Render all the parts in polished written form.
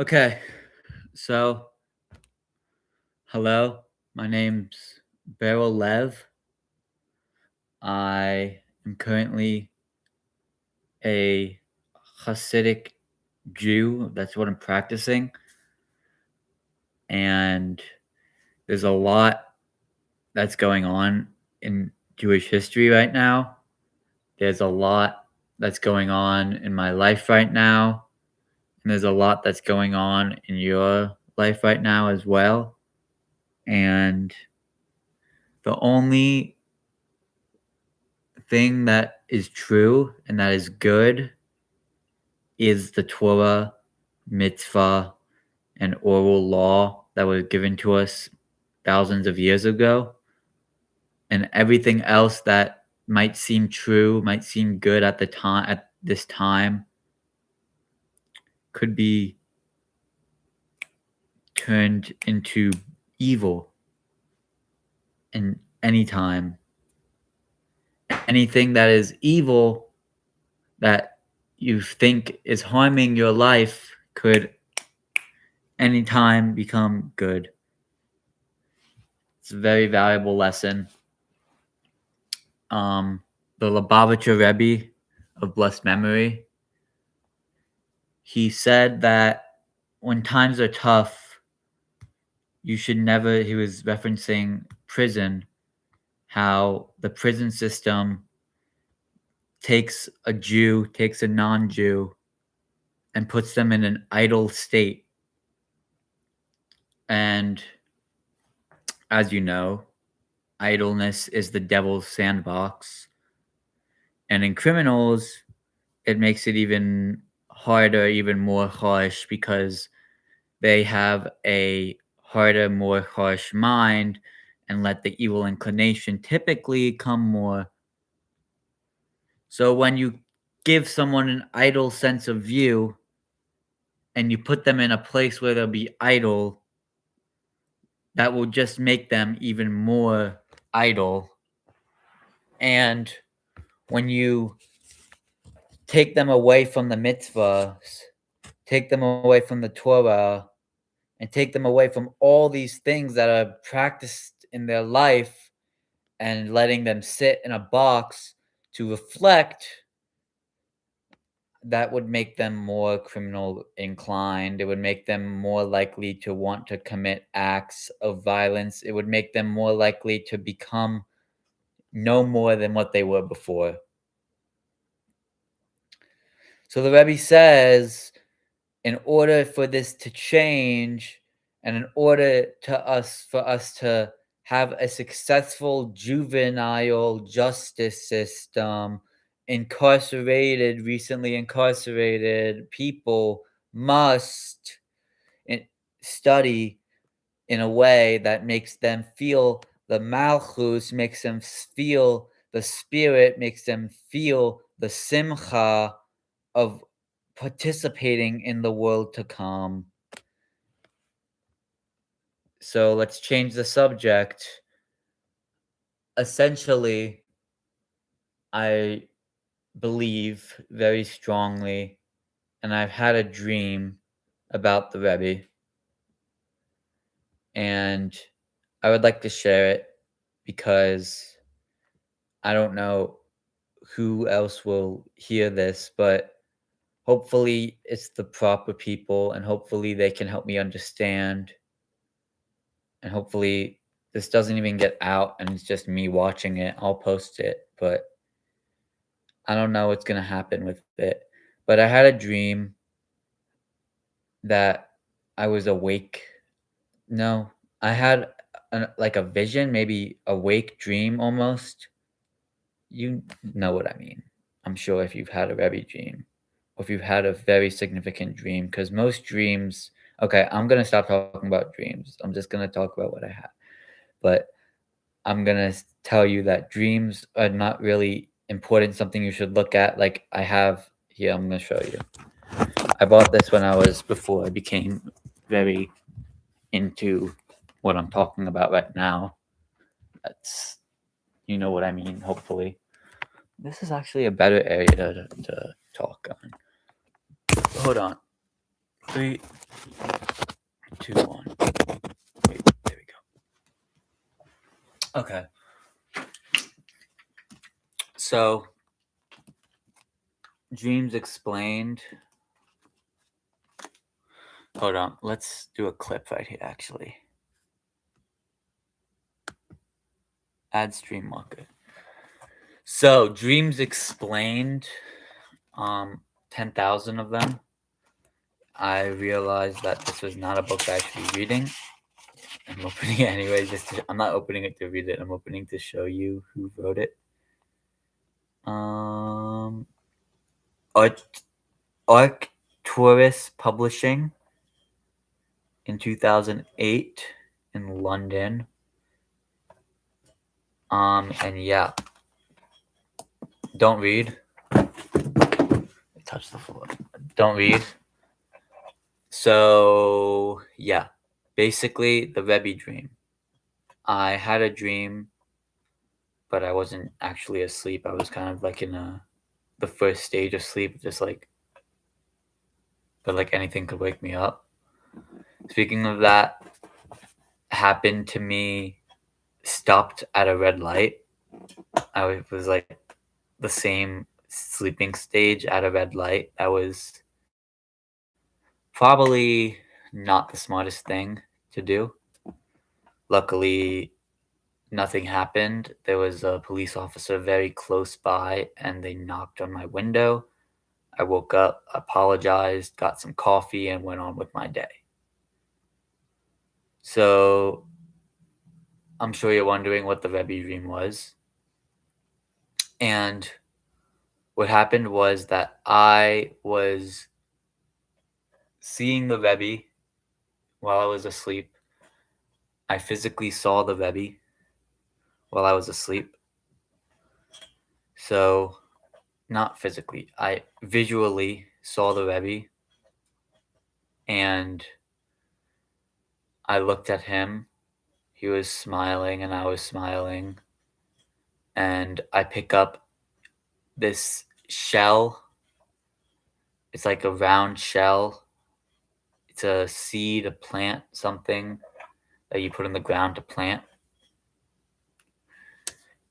Okay, so hello, my name's Beryl Lev. I am currently a Hasidic Jew. That's what I'm practicing. And there's a lot that's going on in Jewish history right now. There's a lot that's going on in my life right now. And there's a lot that's going on in your life right now as well. And the only thing that is true and that is good is the Torah, mitzvah, and oral law that was given to us thousands of years ago. And everything else that might seem true, might seem good at the time, at this time, could be turned into evil in any time. Anything that is evil that you think is harming your life could anytime become good. It's a very valuable lesson. The Lubavitcher Rebbe of blessed memory, he said that when times are tough, you should never, he was referencing prison, how the prison system takes a Jew, takes a non-Jew, and puts them in an idle state. And as you know, idleness is the devil's sandbox. And in criminals, it makes it even harder, even more harsh, because they have a harder, more harsh mind and let the evil inclination typically come more. So when you give someone an idle sense of view and you put them in a place where they'll be idle, that will just make them even more idle. And when you take them away from the mitzvahs, take them away from the Torah, and take them away from all these things that are practiced in their life and letting them sit in a box to reflect, that would make them more criminal inclined. It would make them more likely to want to commit acts of violence. It would make them more likely to become no more than what they were before. So the Rebbe says, in order for this to change, and in order for us to have a successful juvenile justice system, recently incarcerated people must study in a way that makes them feel the malchus, makes them feel the spirit, makes them feel the simcha of participating in the world to come. So let's change the subject. Essentially, I believe very strongly, and I've had a dream about the Rebbe, and I would like to share it because I don't know who else will hear this, but hopefully it's the proper people, and hopefully they can help me understand, and hopefully this doesn't even get out and it's just me watching it. I'll post it, but I don't know what's gonna happen with it. But I had a dream that I was awake. No, I had like a vision, maybe awake dream almost. You know what I mean. I'm sure if you've had a Rebbe dream, or if you've had a very significant dream, because most dreams. Okay, I'm gonna stop talking about dreams. I'm just gonna talk about what I had. But I'm gonna tell you that dreams are not really important. Something you should look at. Like I have here, I'm gonna show you. I bought this when before I became very into what I'm talking about right now. That's, you know what I mean, hopefully. This is actually a better area to talk on. Hold on. 2, 1. Wait, there we go. Okay. So, Dreams Explained. Hold on. Let's do a clip right here, actually. Add stream marker. So, Dreams Explained, 10,000 of them. I realized that this was not a book I should be reading. I'm opening it anyway. I'm not opening it to read it. I'm opening to show you who wrote it. Arcturus Publishing in 2008 in London. And yeah, don't read. Touch the floor. Don't read. So yeah, basically the Rebbe dream. I had a dream, but I wasn't actually asleep. I was kind of like in the first stage of sleep, just like, but like anything could wake me up. Speaking of that, happened to me. Stopped at a red light. I was like the same sleeping stage at a red light. That was probably not the smartest thing to do. Luckily, nothing happened. There was a police officer very close by and they knocked on my window. I woke up, apologized, got some coffee, and went on with my day. So, I'm sure you're wondering what the Rebbe dream was. And what happened was that I was seeing the Rebbe while I was asleep. I physically saw the Rebbe while I was asleep. So, not physically, I visually saw the Rebbe, and I looked at him. He was smiling, and I was smiling. And I pick up this shell. It's like a round shell. It's a seed, a plant, something that you put in the ground to plant.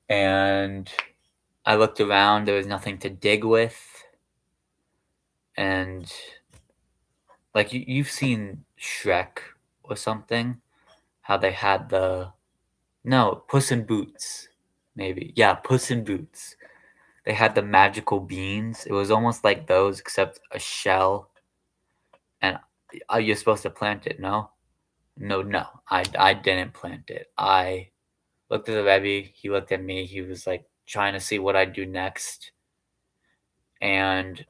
And I looked around. There was nothing to dig with. And like you've seen Shrek or something, how they had Puss in Boots, maybe. Yeah, Puss in Boots. They had the magical beans. It was almost like those, except a shell. And you're supposed to plant it, no? No. I didn't plant it. I looked at the Rebbe. He looked at me. He was like trying to see what I'd do next. And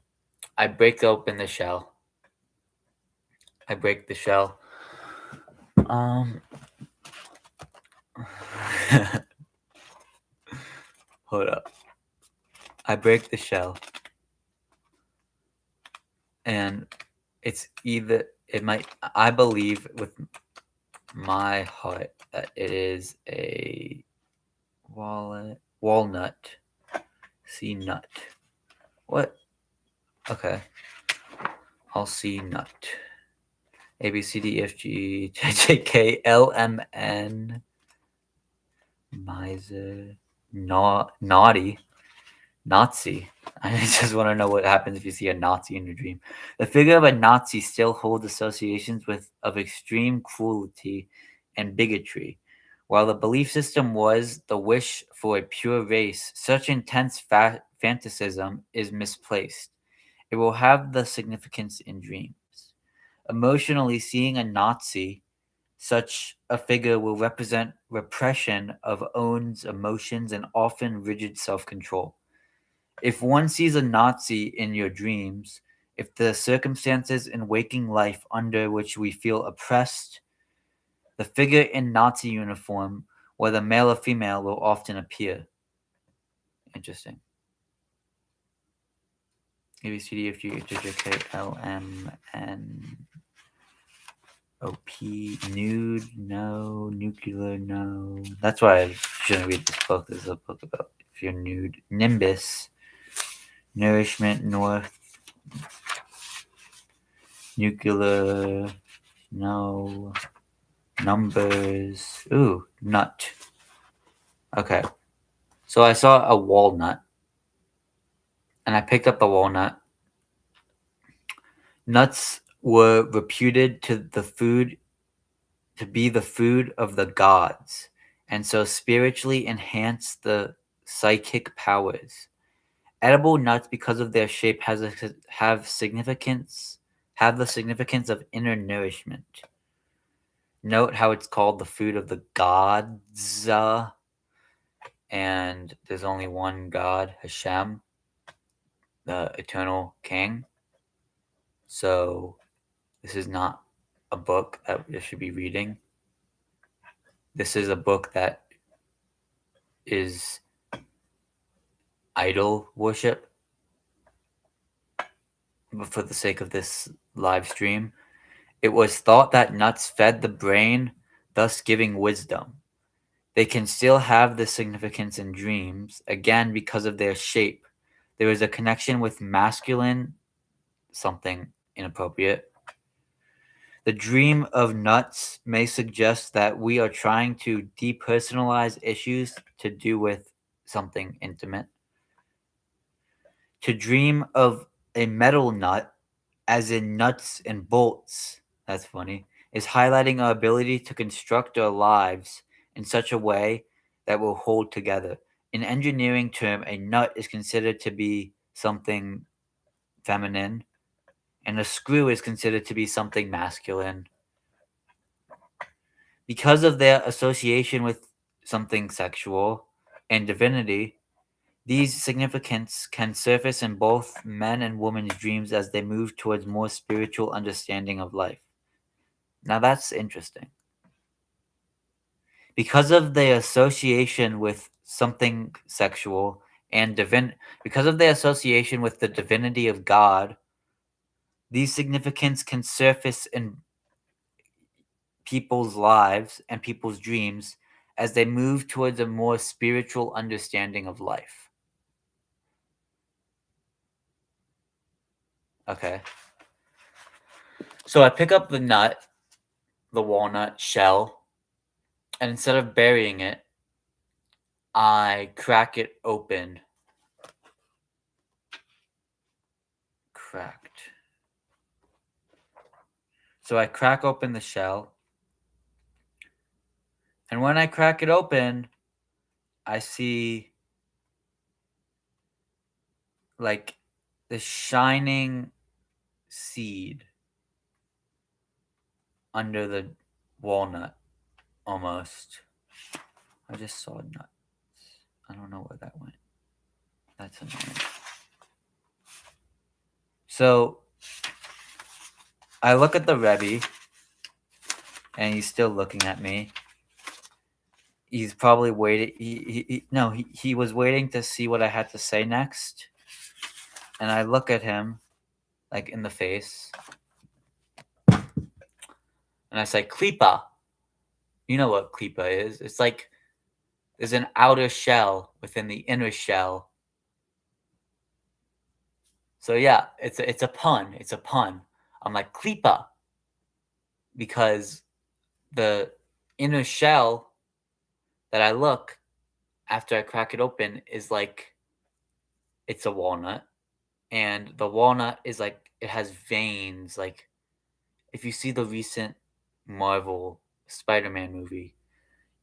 I break open the shell. I break the shell. Hold up. I break the shell. And I believe with my heart that it is a walnut. See nut. What? Okay. I'll see nut. A, B, C, D, F, G, J, K, L, M, N. Miser. Naughty. Nazi. I just want to know what happens if you see a Nazi in your dream. The figure of a Nazi still holds associations of extreme cruelty and bigotry. While the belief system was the wish for a pure race, such intense fantasism is misplaced. It will have the significance in dreams. Emotionally, seeing a Nazi, such a figure will represent repression of one's emotions and often rigid self-control. If one sees a Nazi in your dreams, if the circumstances in waking life under which we feel oppressed, the figure in Nazi uniform, whether male or female, will often appear. Interesting. A, B, C, D, F, G, H, I, J, K, L, M, N, O, P, nude, no, nuclear, no. That's why I shouldn't read this book. This is a book about if you're nude. Nimbus, nourishment, north, nuclear, No. Numbers. Ooh, nut. Okay. So I saw a walnut, and I picked up the walnut. Nuts were reputed to be the food of the gods, and so spiritually enhance the psychic powers. Edible nuts, because of their shape, have the significance of inner nourishment. Note how it's called the food of the gods, and there's only one God, Hashem, the eternal King. So this is not a book that you should be reading. This is a book that is idol worship. But for the sake of this live stream, it was thought that nuts fed the brain, thus giving wisdom. They can still have this significance in dreams, again because of their shape. There is a connection with masculine, something inappropriate. The dream of nuts may suggest that we are trying to depersonalize issues to do with something intimate. To dream of a metal nut, as in nuts and bolts, that's funny, is highlighting our ability to construct our lives in such a way that will hold together. In engineering term, a nut is considered to be something feminine, and a screw is considered to be something masculine. Because of their association with something sexual and divinity, these significance can surface in both men and women's dreams as they move towards more spiritual understanding of life. Now that's interesting. Because of their association with something sexual and because of their association with the divinity of God, these significance can surface in people's lives and people's dreams as they move towards a more spiritual understanding of life. Okay. So I pick up the walnut shell, and instead of burying it, I crack it open. Cracked. So I crack open the shell, and when I crack it open, I see like the shining seed under the walnut almost. I just saw nuts. I don't know where that went. That's annoying. So I look at the Rebbe, and he's still looking at me. He's probably waiting. He was waiting to see what I had to say next. And I look at him, like in the face, and I say, "Klipa." You know what klipa is? It's like there's an outer shell within the inner shell. So yeah, it's a pun. It's a pun. I'm like klipa because the inner shell that I look after I crack it open is like it's a walnut, and the walnut is like it has veins. Like if you see the recent Marvel Spider-Man movie,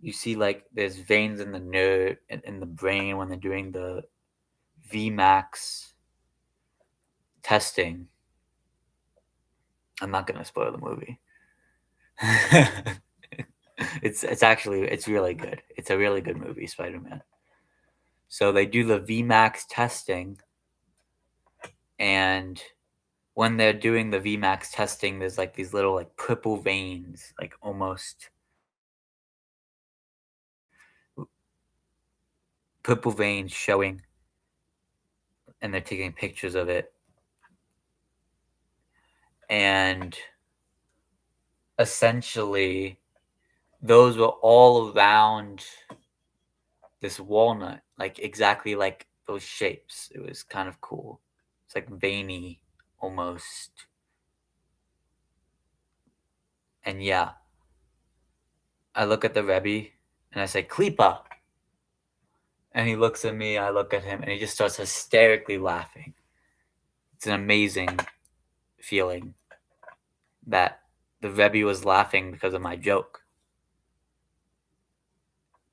you see like there's veins in the nerve in the brain when they're doing the VMAX testing. I'm not gonna spoil the movie. It's really good. It's a really good movie, Spider-Man. So they do the VMAX testing, and when they're doing the VMAX testing, there's like these little like purple veins, like almost purple veins showing, and they're taking pictures of it. And essentially, those were all around this walnut, like exactly like those shapes. It was kind of cool. It's like veiny almost. And yeah, I look at the Rebbe and I say, Klipa. And he looks at me, I look at him, and he just starts hysterically laughing. It's an amazing feeling that the Rebbe was laughing because of my joke.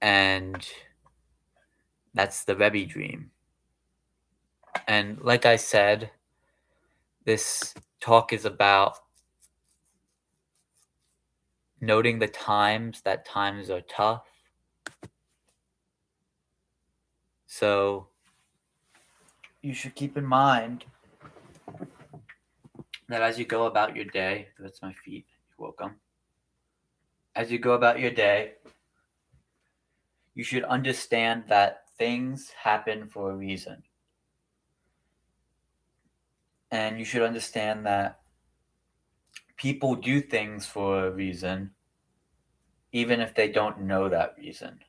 And that's the Rebbe dream. And like I said, this talk is about noting the times that times are tough. So you should keep in mind that as you go about your day, that's my feet, you're welcome. As you go about your day, you should understand that things happen for a reason. And you should understand that people do things for a reason, even if they don't know that reason.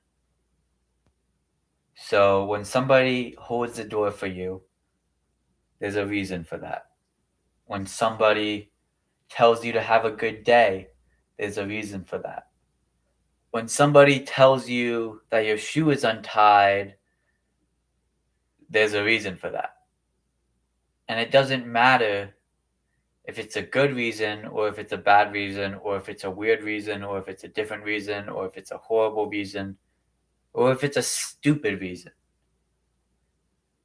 So when somebody holds the door for you, there's a reason for that. When somebody tells you to have a good day, there's a reason for that. When somebody tells you that your shoe is untied, there's a reason for that. And it doesn't matter if it's a good reason or if it's a bad reason or if it's a weird reason or if it's a different reason or if it's a horrible reason or if it's a stupid reason.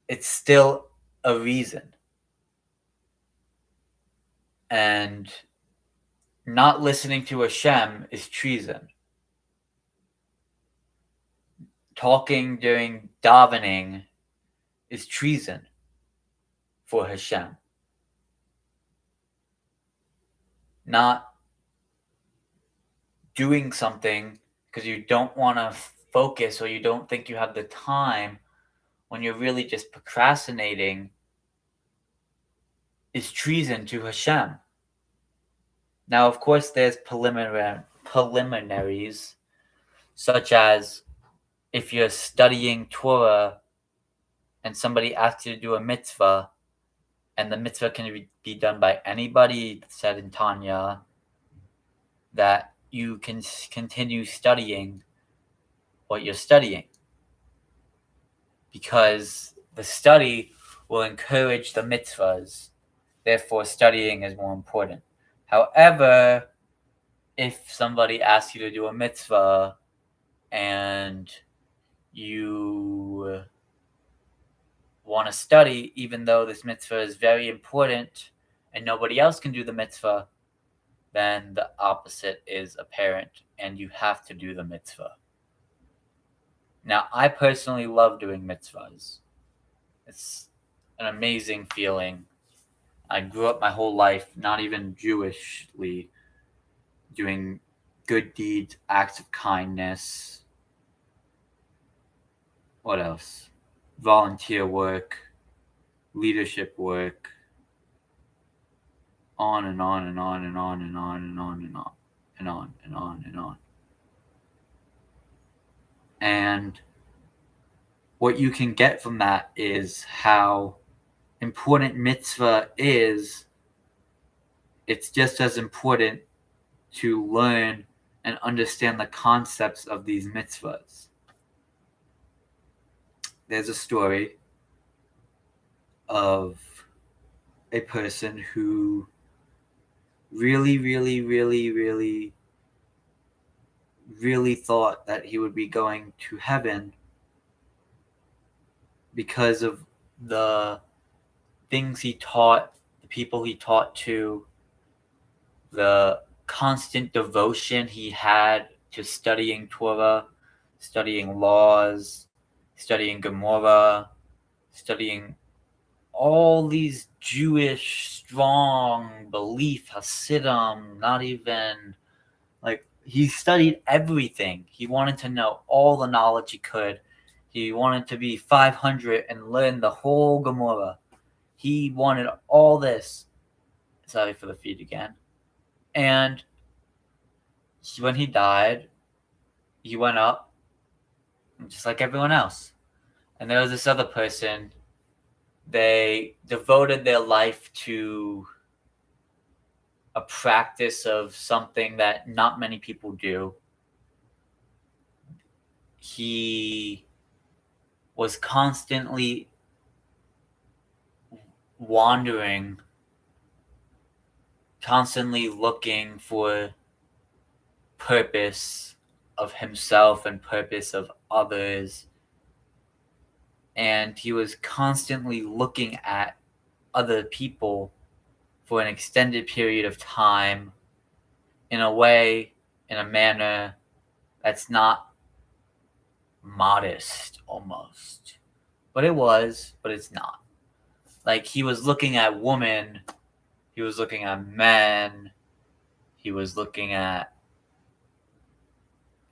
It's still a reason. And not listening to Hashem is treason. Talking during davening is treason for Hashem. Not doing something because you don't want to focus or you don't think you have the time when you're really just procrastinating is treason to Hashem. Now, of course, there's preliminaries, such as if you're studying Torah and somebody asks you to do a mitzvah, and the mitzvah can be done by anybody, said in Tanya, that you can continue studying what you're studying. Because the study will encourage the mitzvahs, therefore studying is more important. However, if somebody asks you to do a mitzvah and you want to study, even though this mitzvah is very important and nobody else can do the mitzvah, then the opposite is apparent and you have to do the mitzvah. Now, I personally love doing mitzvahs. It's an amazing feeling. I grew up my whole life, not even Jewishly, doing good deeds, acts of kindness. What else? Volunteer work, leadership work, on and on and on and on and on and on and on and on and on and on. And what you can get from that is how important mitzvah is. It's just as important to learn and understand the concepts of these mitzvahs. There's a story of a person who really thought that he would be going to heaven because of the things he taught, the people he taught to, the constant devotion he had to studying Torah, studying laws, studying Gemara, studying all these Jewish strong belief, Hasidim, not even like he studied everything. He wanted to know all the knowledge he could. He wanted to be 500 and learn the whole Gemara. He wanted all this. Sorry for the feed again. And when he died, he went up just like everyone else. And there was this other person. They devoted their life to a practice of something that not many people do. He was constantly wandering, constantly looking for purpose of himself and purpose of others. And he was constantly looking at other people for an extended period of time in a way, in a manner that's not modest almost. But it was, but it's not. Like, he was looking at women, he was looking at men, he was looking at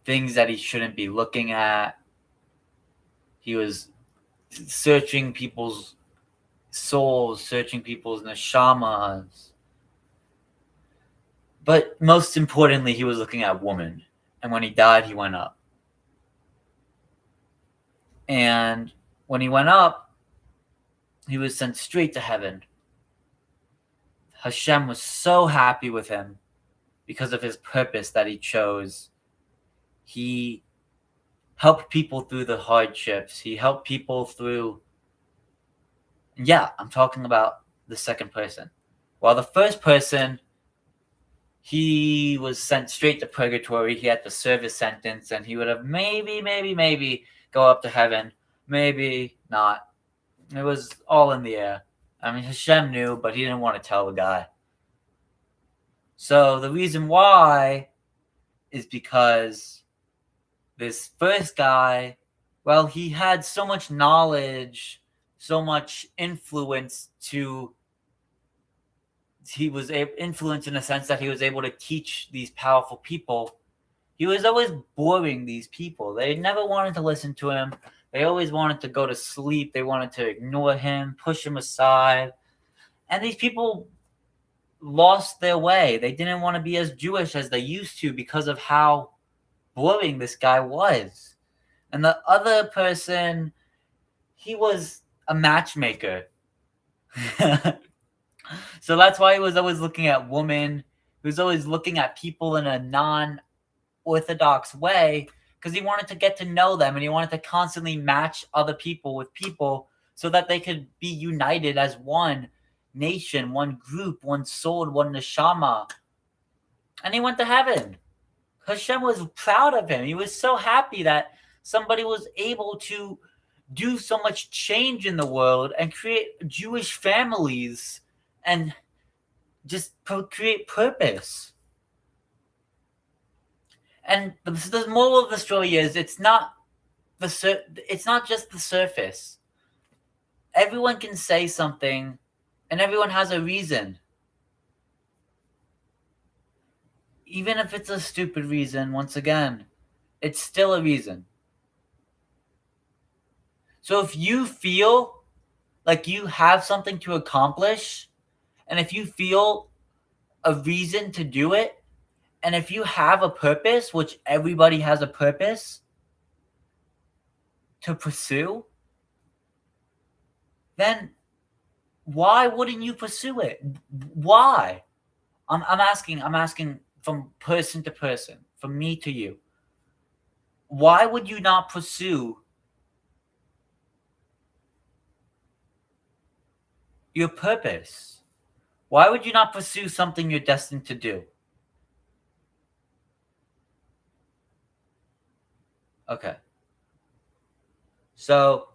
things that he shouldn't be looking at. He was searching people's souls, searching people's neshamas. But most importantly, he was looking at women. And when he died, he went up. And when he went up, he was sent straight to heaven. Hashem was so happy with him because of his purpose that he chose. He helped people through the hardships. He helped people through... Yeah, I'm talking about the second person. While the first person, he was sent straight to purgatory. He had to serve his sentence, and he would have maybe go up to heaven. Maybe not. It was all in the air. I mean, Hashem knew, but he didn't want to tell the guy. So the reason why is because this first guy, well, he had so much knowledge, so much influence to... He was influenced in the sense that he was able to teach these powerful people. He was always boring these people. They never wanted to listen to him. They always wanted to go to sleep. They wanted to ignore him, push him aside. And these people lost their way. They didn't want to be as Jewish as they used to because of how boring this guy was. And the other person, he was a matchmaker. So that's why he was always looking at women. He was always looking at people in a non-orthodox way because he wanted to get to know them, and he wanted to constantly match other people with people so that they could be united as one nation, one group, one soul, one neshama. And he went to heaven. Hashem was proud of him. He was so happy that somebody was able to do so much change in the world and create Jewish families and just create purpose. And the moral of the story is it's not just the surface. Everyone can say something, and everyone has a reason. Even if it's a stupid reason, once again, it's still a reason. So if you feel like you have something to accomplish, and if you feel a reason to do it, and if you have a purpose, which everybody has a purpose to pursue, then why wouldn't you pursue it? Why? I'm asking from person to person, from me to you. Why would you not pursue your purpose? Why would you not pursue something you're destined to do? Okay. So,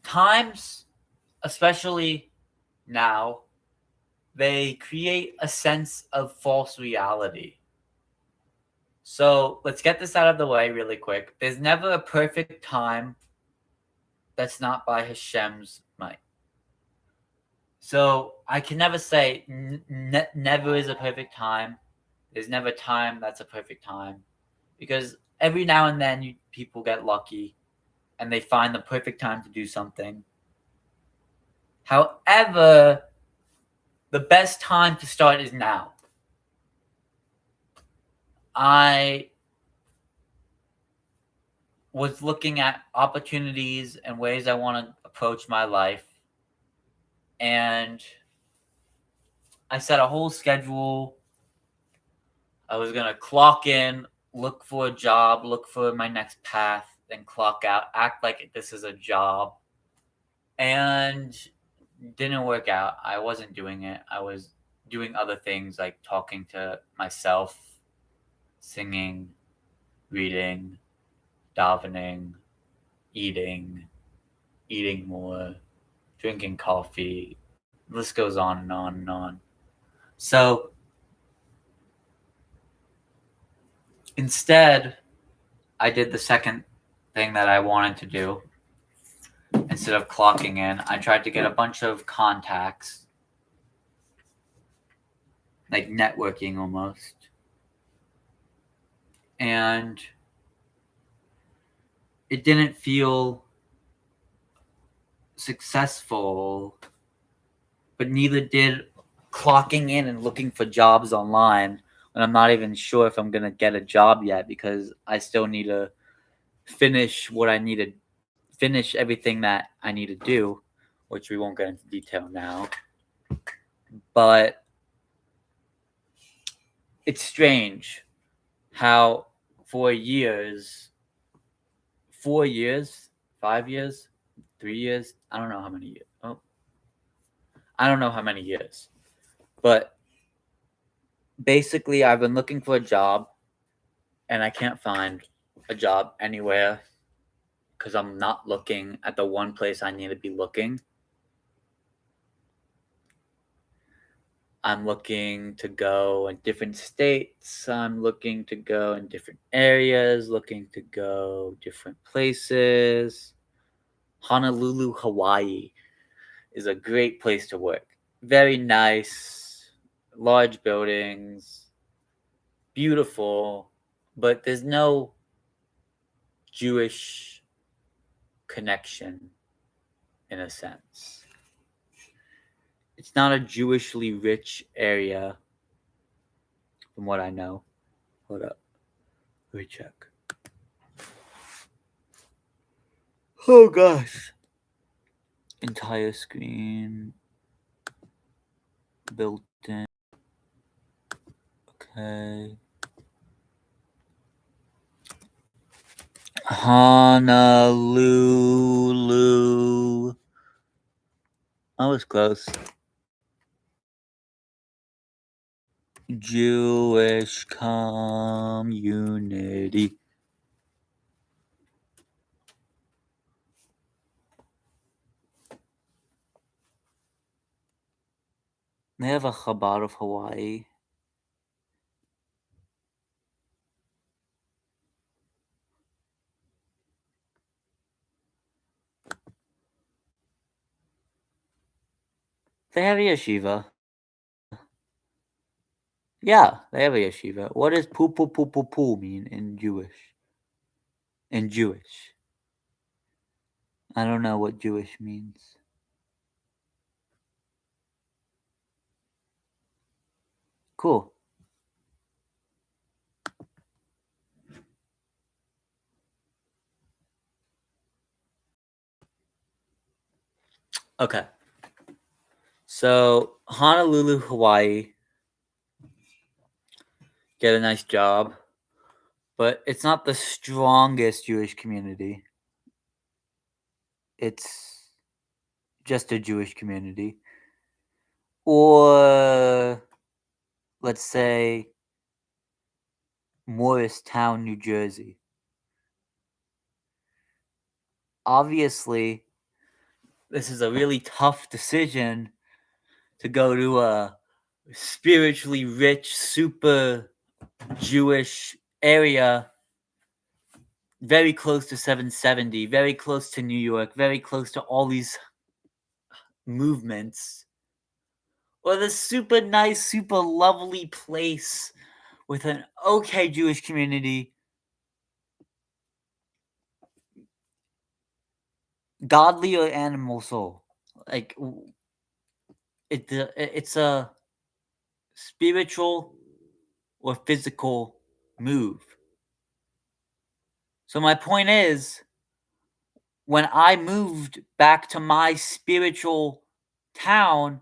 times, especially now, they create a sense of false reality. So, let's get this out of the way really quick. There's never a perfect time that's not by Hashem's might. So, I can never say never is a perfect time. There's never a time that's a perfect time. Because every now and then people get lucky and they find the perfect time to do something. However, the best time to start is now. I was looking at opportunities and ways I want to approach my life. And I set a whole schedule. I was gonna clock in, look for a job, look for my next path, then clock out, act like this is a job. And didn't work out. I wasn't doing it. I was doing other things like talking to myself, singing, reading, davening, eating, eating more, drinking coffee. The list goes on and on and on. So instead, I did the second thing that I wanted to do. Instead of clocking in, I tried to get a bunch of contacts, like networking almost. And it didn't feel successful, but neither did clocking in and looking for jobs online when I'm not even sure if I'm going to get a job yet because I still need to finish what I need to finish everything that I need to do, which we won't get into detail now. But it's strange how for years, 4 years, 5 years, 3 years, I don't know how many years. Oh, I don't know how many years. But basically I've been looking for a job and I can't find a job anywhere because I'm not looking at the one place I need to be looking. I'm looking to go in different states. I'm looking to go in different areas, looking to go different places. Honolulu, Hawaii is a great place to work. Very nice, large buildings, beautiful, but there's no Jewish connection in a sense. It's not a Jewishly rich area from what I know. Hold up. Let me check. Oh gosh. Entire screen built in. Okay. Honolulu. I was close. Jewish community. They have a Chabad of Hawaii. They have a yeshiva. Yeah, they have a yeshiva. What does poo mean in Jewish? In Jewish. I don't know what Jewish means. Cool. Okay. So, Honolulu, Hawaii. Get a nice job. But it's not the strongest Jewish community. It's just a Jewish community. Or, let's say, Morristown, New Jersey. Obviously, this is a really tough decision to go to a spiritually rich, super Jewish area, very close to 770, very close to New York, very close to all these movements, or the super nice, super lovely place with an okay Jewish community, godly or animal soul. Like, it's a spiritual or physical move. So my point is, when I moved back to my spiritual town,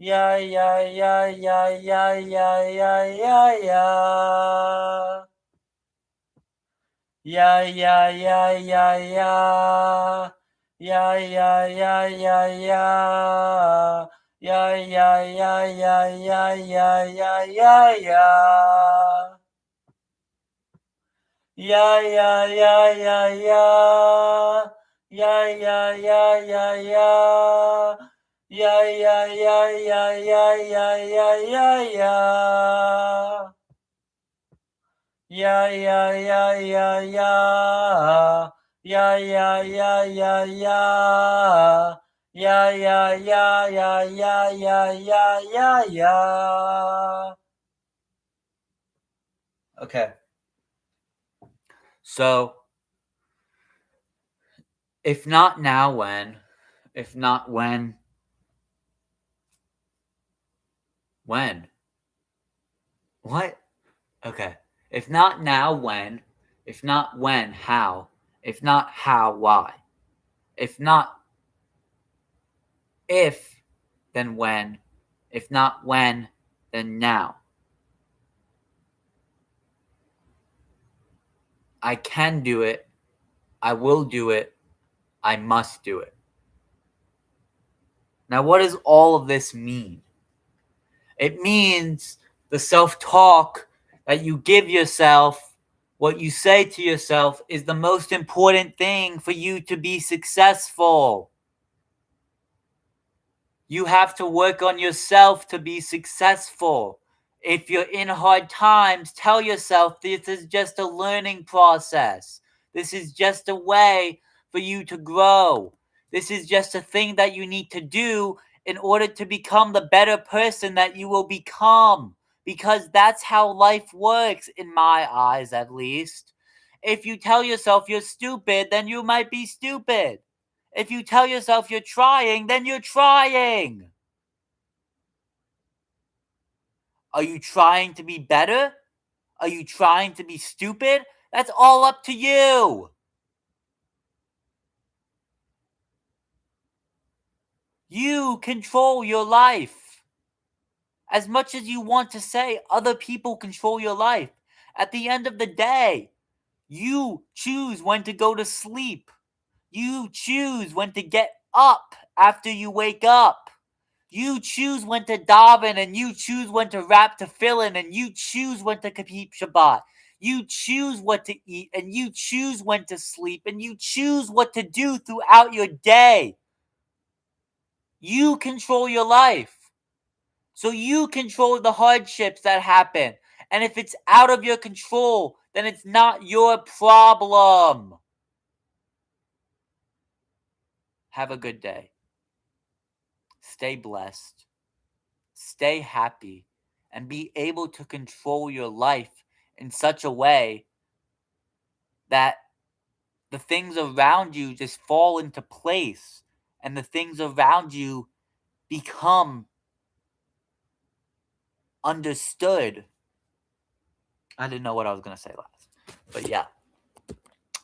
Yeah, yeah, yeah, yeah, yeah, yeah, yeah, yeah, yeah. Yeah, yeah, yeah, yeah, yeah. Yeah, yeah, yeah, yeah, yeah. Yeah, yeah, yeah, yeah, yeah, yeah, yeah, yeah, yeah. Yeah, yeah, yeah, yeah, yeah. Yeah, yeah, yeah, yeah, yeah. Yeah, yeah, yeah, yeah, yeah, yeah, yeah, yeah, yeah. Yeah, yeah, yeah, yeah, yeah. Yeah, yeah, yeah, yeah, yeah. Yeah, yeah, yeah, yeah, yeah, yeah, yeah, yeah, yeah. Okay. So, if not now, when? If not when? When? What? Okay. If not now, when? If not when, how? If not how, why? If not if, then when? If not when, then now. I can do it. I will do it. I must do it. Now, what does all of this mean? It means the self talk that you give yourself, what you say to yourself, is the most important thing for you to be successful. You have to work on yourself to be successful. If you're in hard times, tell yourself this is just a learning process. This is just a way for you to grow. This is just a thing that you need to do in order to become the better person that you will become. Because that's how life works, in my eyes at least. If you tell yourself you're stupid, then you might be stupid. If you tell yourself you're trying, then you're trying. Are you trying to be better? Are you trying to be stupid? That's all up to you. You control your life. As much as you want to say other people control your life, at the end of the day, you choose when to go to sleep. You choose when to get up after you wake up. You choose when to daven, and you choose when to rap tefillin, and you choose when to keep Shabbat. You choose what to eat, and you choose when to sleep, and you choose what to do throughout your day. You control your life. So you control the hardships that happen. And if it's out of your control, then it's not your problem. Have a good day. Stay blessed. Stay happy. And be able to control your life in such a way that the things around you just fall into place and the things around you become understood. I didn't know what I was going to say last. But yeah.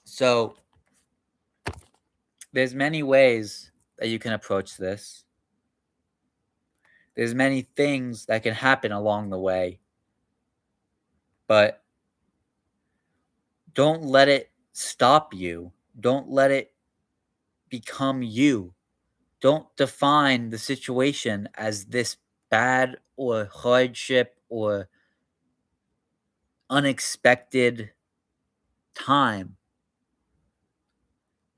So there's many ways that you can approach this. There's many things that can happen along the way. But don't let it stop you. Don't let it become you. Don't define the situation as this bad or hardship or unexpected time.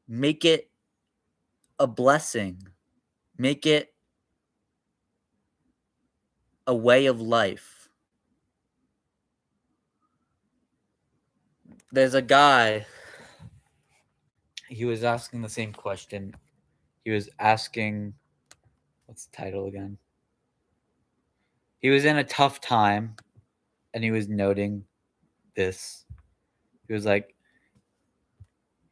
Make it a blessing. Make it a way of life. There's a guy, he was asking the same question. He was asking, what's the title again? He was in a tough time and he was noting this. He was like,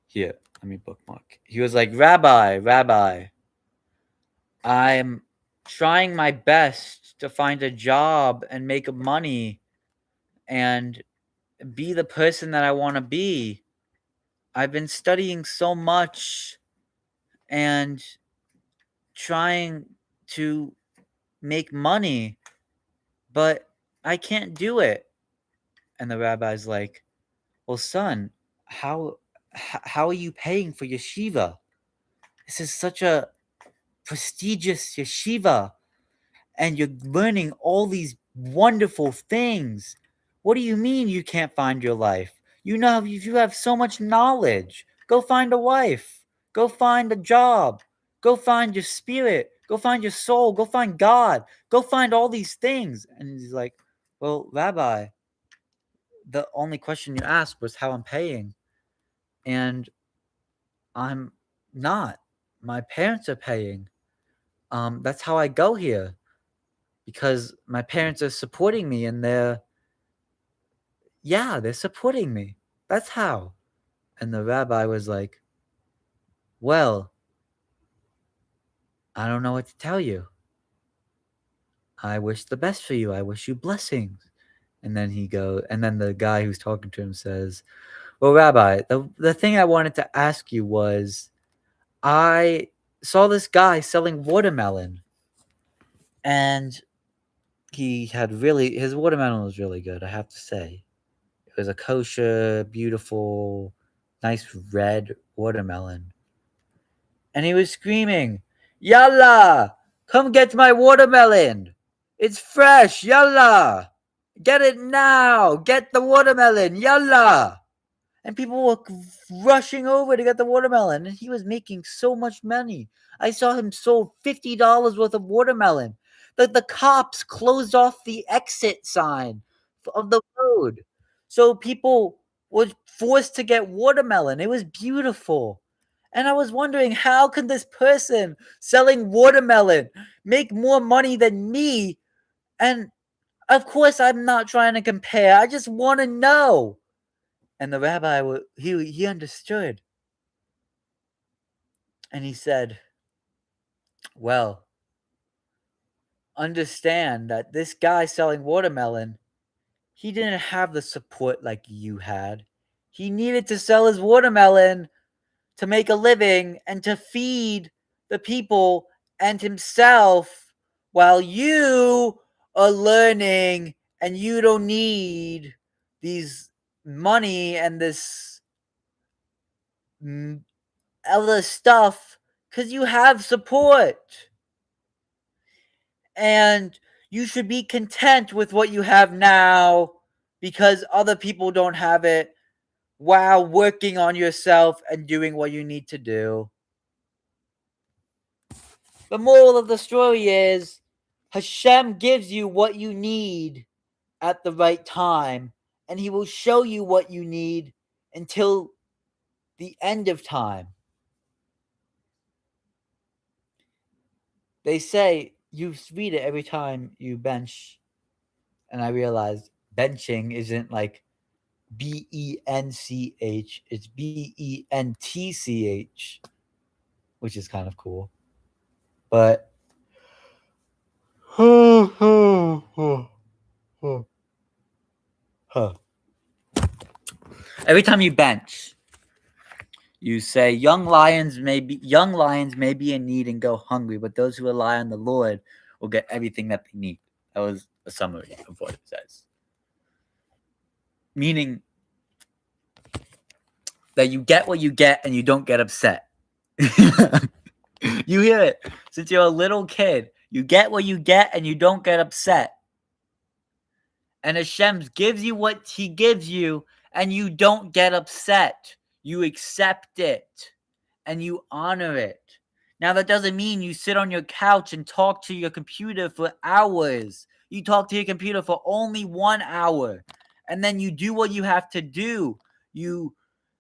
here, let me bookmark. He was like, Rabbi, I'm trying my best to find a job and make money and be the person that I want to be. I've been studying so much and trying to make money, but I can't do it. And the rabbi's like, well, son, how are you paying for yeshiva? This is such a prestigious yeshiva, and you're learning all these wonderful things. What do you mean you can't find your life? You have so much knowledge. Go find a wife. Go find a job. Go find your spirit. Go find your soul. Go find God. Go find all these things. And he's like, well, Rabbi, the only question you asked was how I'm paying. And I'm not. My parents are paying. That's how I go here because my parents are supporting me and they're supporting me. That's how. And the rabbi was like, well, I don't know what to tell you. I wish the best for you. I wish you blessings. And then the guy who's talking to him says, well, Rabbi, the thing I wanted to ask you was I saw this guy selling watermelon and his watermelon was really good, I have to say. It was a kosher, beautiful, nice red watermelon. And he was screaming, Yalla! Come get my watermelon! It's fresh! Yalla! Get it now! Get the watermelon! Yalla! And people were rushing over to get the watermelon, and he was making so much money. I saw him sold $50 worth of watermelon. The cops closed off the exit sign of the road, so people were forced to get watermelon. It was beautiful. And I was wondering, how can this person selling watermelon make more money than me? And of course, I'm not trying to compare. I just want to know. And the rabbi, he understood. And he said, well, understand that this guy selling watermelon, he didn't have the support like you had. He needed to sell his watermelon to make a living and to feed the people and himself while you are learning and you don't need these money and this other stuff because you have support. And you should be content with what you have now because other people don't have it while working on yourself and doing what you need to do. The moral of the story is Hashem gives you what you need at the right time, and He will show you what you need until the end of time. They say you read it every time you bench, and I realized benching isn't like BENCH, it's BENTCH, which is kind of cool. But every time you bench, you say young lions may be in need and go hungry, but those who rely on the Lord will get everything that they need. That was a summary of what it says. Meaning that you get what you get and you don't get upset. You hear it since you're a little kid. You get what you get and you don't get upset. And Hashem gives you what He gives you and you don't get upset. You accept it and you honor it. Now, that doesn't mean you sit on your couch and talk to your computer for hours. You talk to your computer for only 1 hour. And then you do what you have to do. You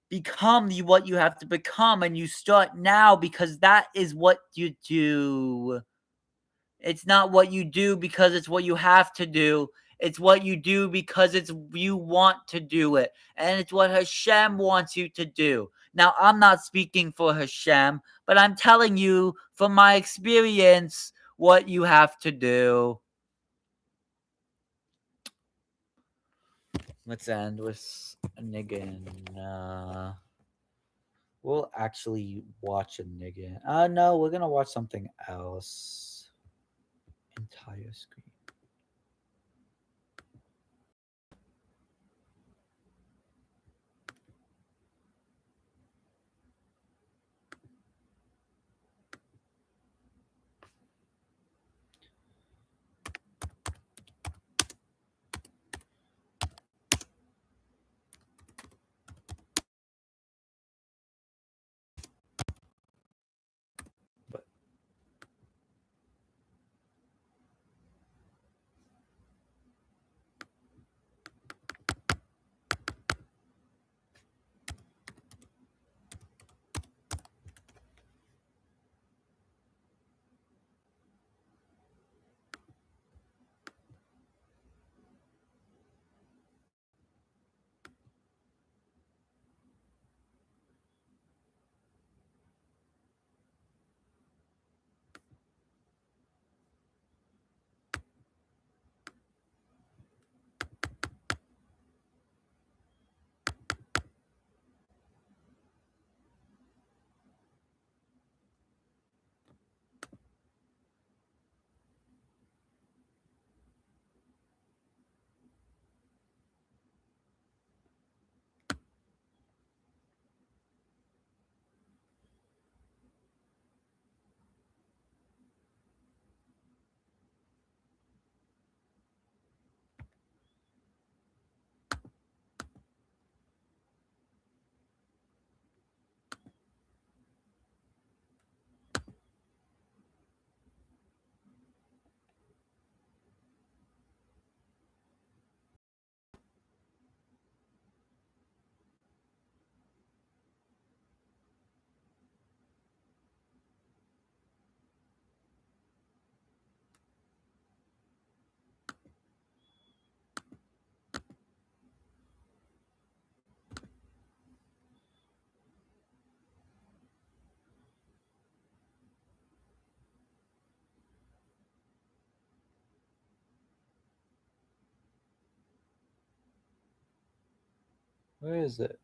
become what you have to become. And you start now because that is what you do. It's not what you do because it's what you have to do. It's what you do because you want to do it. And it's what Hashem wants you to do. Now, I'm not speaking for Hashem, but I'm telling you from my experience what you have to do. Let's end with a Niggun. We'll actually watch a Niggun. No, we're going to watch something else. entire screen. Where is it?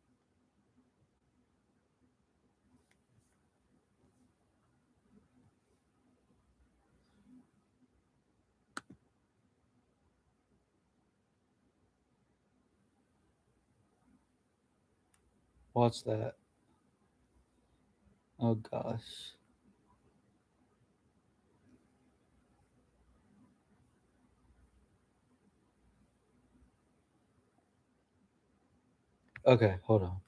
What's that? Oh gosh. Okay, hold on.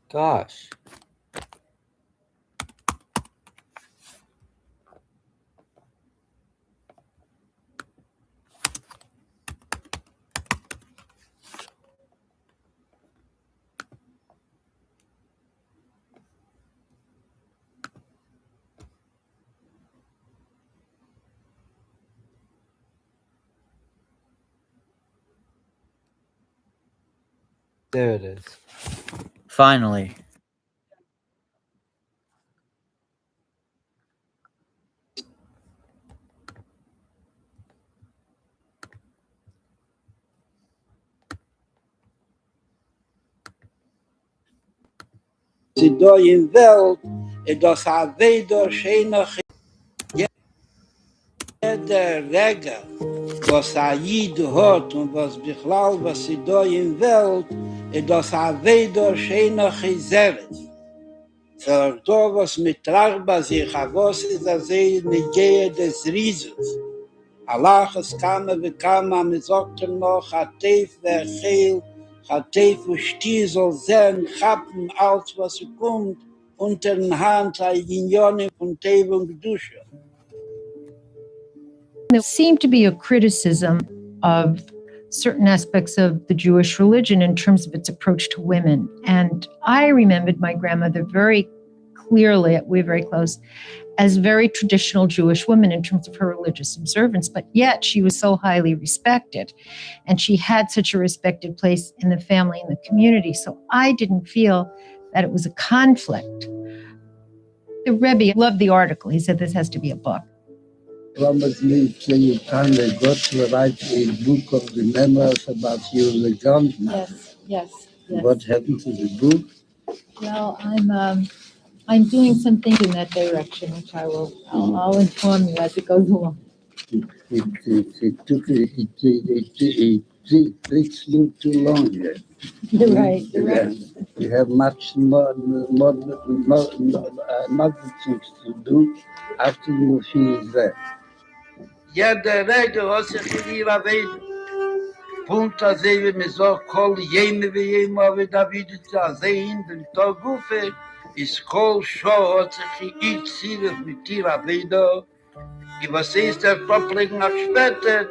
Gosh. There it is. Finally. Sie da in Welt, das a weder schöner jeder Regel, was a Jid hat und was Bichlal, was sie da in Welt, das a weder schöner Chizeret. Für da, was mit Tragba sich, a was ist a sehr Negehe des Riesens. Allah es kama, mit sagten noch, a Teif verchel, a Teif und Stier soll sein, chappen, als was kommt, unter den Hand, a Jinyonen von Teif und Gedusche. There seemed to be a criticism of certain aspects of the Jewish religion in terms of its approach to women. And I remembered my grandmother very clearly, we're very close, as very traditional Jewish woman in terms of her religious observance, but yet she was so highly respected. And she had such a respected place in the family and the community. So I didn't feel that it was a conflict. The Rebbe loved the article. He said this has to be a book. Probably you kindly got to write a book of the memoirs about your Niguns. Yes. What happened to the book? Well, I'm doing some things in that direction, which I'll inform you as it goes along. It takes you too long yet. You're right. You have much more things to do after you finish that. Jeder Regel hat sich in ihrer Welt. Punkt, als wie mir so, kol jene wie jema, wie David ist, in dem Tag Gufe, ist kol Show hat sich in ihr Ziel mit ihrer Welt. I was ist der Poplegen nach später,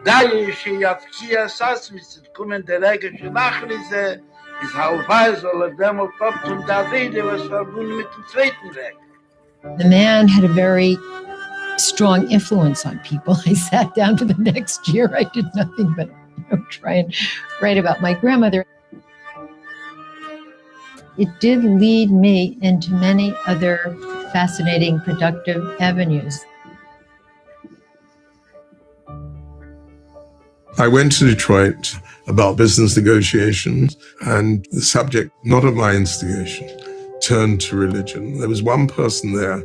da ich auf Kia saß, mit kommen der Regische Nachlese, ist halbweise, soll demol Popt und David, was verbunden mit dem zweiten Weg. The man had a very strong influence on people. I sat down for the next year. I did nothing but try and write about my grandmother. It did lead me into many other fascinating, productive avenues. I went to Detroit about business negotiations, and the subject, not of my instigation, turned to religion. There was one person there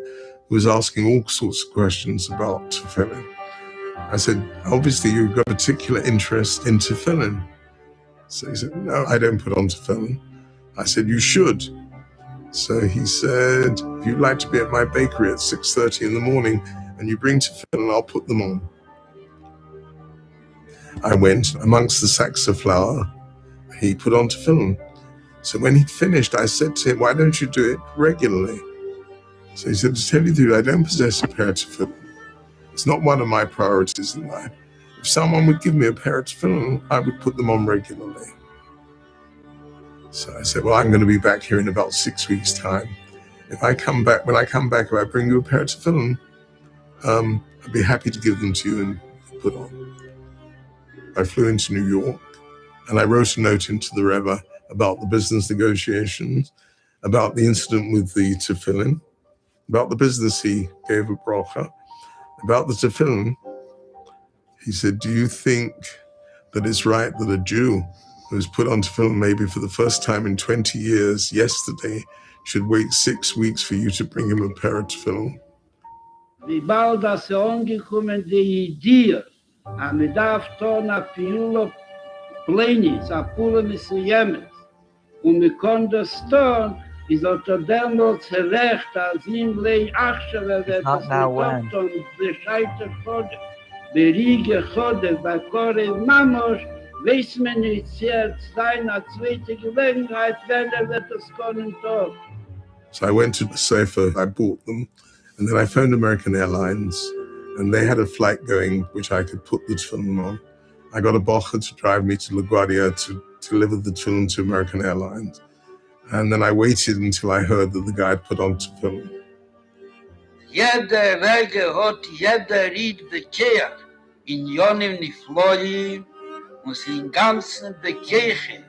who was asking all sorts of questions about tefillin. I said, obviously you've got a particular interest in tefillin. So he said, no, I don't put on tefillin. I said, you should. So he said, if you'd like to be at my bakery at 6:30 in the morning and you bring tefillin, I'll put them on. I went amongst the sacks of flour. He put on tefillin. So when he'd finished, I said to him, why don't you do it regularly? So he said, to tell you the truth, I don't possess a pair of tefillin. It's not one of my priorities in life. If someone would give me a pair of tefillin, I would put them on regularly. So I said, well, I'm going to be back here in about 6 weeks' time. When I come back, if I bring you a pair of tefillin, I'd be happy to give them to you and put on. I flew into New York and I wrote a note into the Rebbe about the business negotiations, about the incident with the tefillin, about the business he gave a bracha, about the tefillin. He said, do you think that it's right that a Jew who's put on tefillin maybe for the first time in 20 years yesterday should wait 6 weeks for you to bring him a pair of tefillin? Wie bald das angekommen die Idee, am darf tun a Fiulo Plenis, a Pula Misuyemes, und wir konnten das tun, is unter damals recht, als ihm lei Achshaver, wer das getoppt und bescheiter Chode, berige Chode, bei Kore Mamosh, weiß man nicht, sehr seiner zweite Gelegenheit, wenn wird das können tun. So I went to Sefer, I bought them, and then I phoned American Airlines, and they had a flight going which I could put the tefillin on. I got a bocher to drive me to LaGuardia to deliver the tefillin to American Airlines. And then I waited until I heard that the guy had put on tefillin. Jeder Regel hat jeder Ried bekehrt, in Jonim Nifloim, und in ganzen Bekeichen,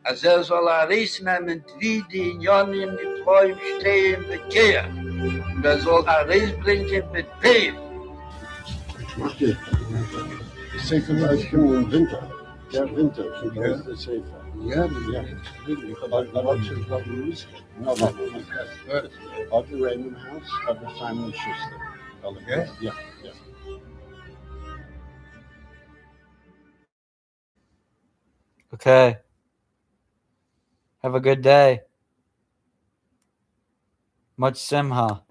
als soll reisnehmen, wie die in Jonim Nifloim stehen bekehrt. Und soll reisbringen mit Pev. Okay. Sefer als Kinder im Winter. Ja, Winter. Ja. Das ist Sefer. Ja, Of the Random House of the Simon Schuster. Okay. Yeah. Okay. Have a good day. Much simha.